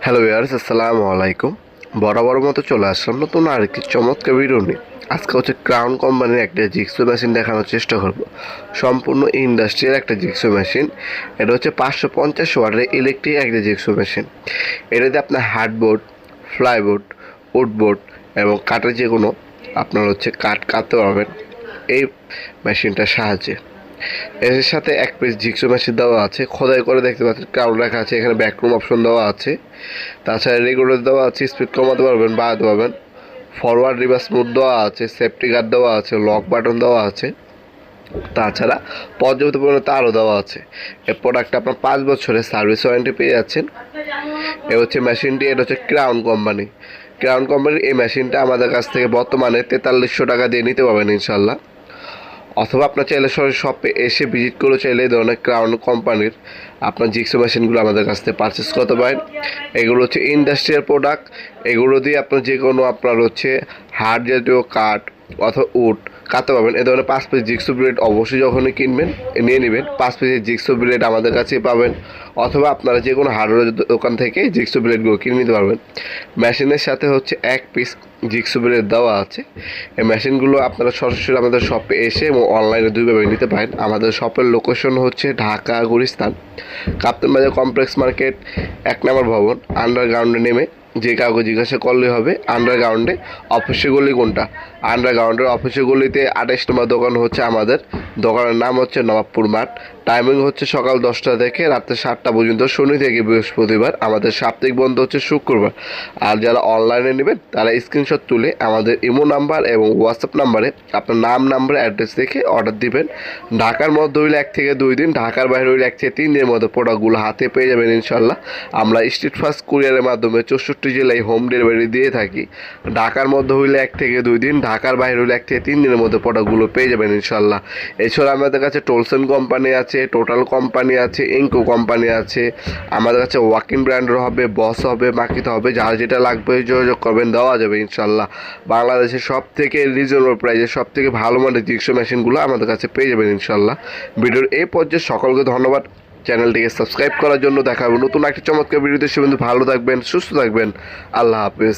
Hello viewers, আসসালামু আলাইকুম। বরাবর মতো চলে আসলাম নতুন আরেকটি চমৎকার ভিডিও নিয়ে। আজকে হচ্ছে ক্রাউন কোম্পানির একটা জিক্সো মেশিন দেখানোর চেষ্টা করব। সম্পূর্ণ ইন্ডাস্ট্রিয়াল একটা জিক্সো মেশিন। এটা হচ্ছে 550 ওয়াটের ইলেকট্রিক একটা জিক্সো মেশিন। এটাতে আপনার হার্ডবোর্ড, ফ্লাইবোর্ড, উডবোর্ড এবং কাঠের যে কোনো আপনার হচ্ছে কাঠ কাটতে পারবেন এই মেশিনটার সাহায্যে। এর সাথে এক পিস জিক্সো মেশিন দেওয়া আছে, খোদাই করে দেখতে পাচ্ছেন ক্রাউন রাখা আছে, এখানে ব্যাকরুম অপশন দেওয়া আছে। তাছাড়া রেগুলেটর দেওয়া আছে, স্পিড কমাতে পারবেন, বাড়াতে পারবেন। ফরওয়ার্ড রিভার্স মোড দেওয়া আছে, সেফটি গার্ড দেওয়া আছে, লক বাটন দেওয়া আছে। তাছাড়া পর্যাপ্ত পরিমাণে তারও দেওয়া আছে। এই প্রোডাক্টটা আপনার 5 বছরের সার্ভিস ওয়ারেন্টি পেয়ে যাচ্ছেন। এ হচ্ছে মেশিনটি, এটা হচ্ছে ক্রাউন কোম্পানি। ক্রাউন কোম্পানির এই মেশিনটা আমাদের কাছ থেকে বর্তমানে 4300 টাকা দিয়ে নিতে পারবেন ইনশাল্লাহ। অথবা আপনার চাইলে সরাসরি শপে এসে ভিজিট করে চাইলে এই ধরনের ক্রাউন কোম্পানির আপনার জিক্সো মেশিনগুলো আমাদের কাছ থেকে পারচেস করতে পারেন। এগুলো হচ্ছে ইন্ডাস্ট্রিয়াল প্রোডাক্ট। এগুলো দিয়ে আপনার যে কোনো আপনার হচ্ছে হার্ড জাতীয় কাঠ অথবা উড কাটতে পারবেন। এ ধরনের 5 পিস জিক্সো ব্লেড অবশ্যই যখনই কিনবেন নিয়ে নেবেন। 5 পিসের জিক্সো ব্লেড আমাদের কাছেই পাবেন, অথবা আপনারা যে কোনো হার্ডওয়্যার দোকান থেকে জিক্সো ব্লেডগুলো কিনে নিতে পারবেন। মেশিনের সাথে হচ্ছে 1 পিস জিক্সো ব্লেড দেওয়া আছে। এই মেশিনগুলো আপনারা সরাসরি আমাদের শপে এসে এবং অনলাইনে দুইভাবে নিতে পারেন। আমাদের শপের লোকেশন হচ্ছে ঢাকা গুলিস্তান কাপ্তান বাজার কমপ্লেক্স মার্কেট 1 নম্বর ভবন, আন্ডারগ্রাউন্ডে নেমে যে কাউকে জিজ্ঞাসা করলেই হবে আন্ডারগ্রাউন্ডে অফিসের গলি কোনটা। আন্ডারগ্রাউন্ডের অফিসের গলিতে 28 নম্বর দোকান হচ্ছে আমাদের। দোকানের নাম হচ্ছে নবাবপুর মাঠ। টাইমিং হচ্ছে সকাল 10টা থেকে রাত্রে 7টা পর্যন্ত, শনি থেকে বৃহস্পতিবার। আমাদের সাপ্তাহিক বন্ধ হচ্ছে শুক্রবার। আর যারা অনলাইনে নেবেন তারা স্ক্রিনশট তুলে আমাদের ইমো নাম্বার এবং হোয়াটসঅ্যাপ নাম্বারে আপনার নাম্বার অ্যাড্রেস দেখে অর্ডার দিবেন। ঢাকার মধ্যে হইলে 1 থেকে 2 দিন, ঢাকার বাইরে হইলে 1 থেকে 3 দিনের মধ্যে প্রোডাক্টগুলো হাতে পেয়ে যাবেন ইনশাল্লাহ। আমরা স্ট্রিট ফাস্ট কুরিয়ারের মাধ্যমে 64 জেলায় হোম ডেলিভারি দিয়ে থাকি। ঢাকার মধ্যে হইলে 1 থেকে 2 দিন, ঢাকার বাইরে হইলে 1 থেকে 3 দিনের মধ্যে প্রোডাক্টগুলো পেয়ে যাবেন ইনশাল্লাহ। এছাড়া আমাদের কাছে টোলসন কোম্পানি আছে, টোটাল কোম্পানি আছে, ইনকো কোম্পানি আছে। আমাদের কাছে ওয়াকিং ব্র্যান্ডের হবে, বস হবে, মাকিতে হবে, যার যেটা লাগবে যোগাযোগ করবেন, দেওয়া যাবে ইনশাল্লাহ। বাংলাদেশের সব থেকে রিজনেবল প্রাইসে সব থেকে ভালো মানের জিক্সো মেশিনগুলো আমাদের কাছে পেয়ে যাবেন ইনশাল্লাহ। ভিডিওর এই পর্যায়ে সকলকে ধন্যবাদ। চ্যানেলটিকে সাবস্ক্রাইব করার জন্য। দেখা হবে নতুন একটি চমৎকার ভিডিওতে। সে ভালো থাকবেন, সুস্থ থাকবেন। আল্লাহ হাফেজ।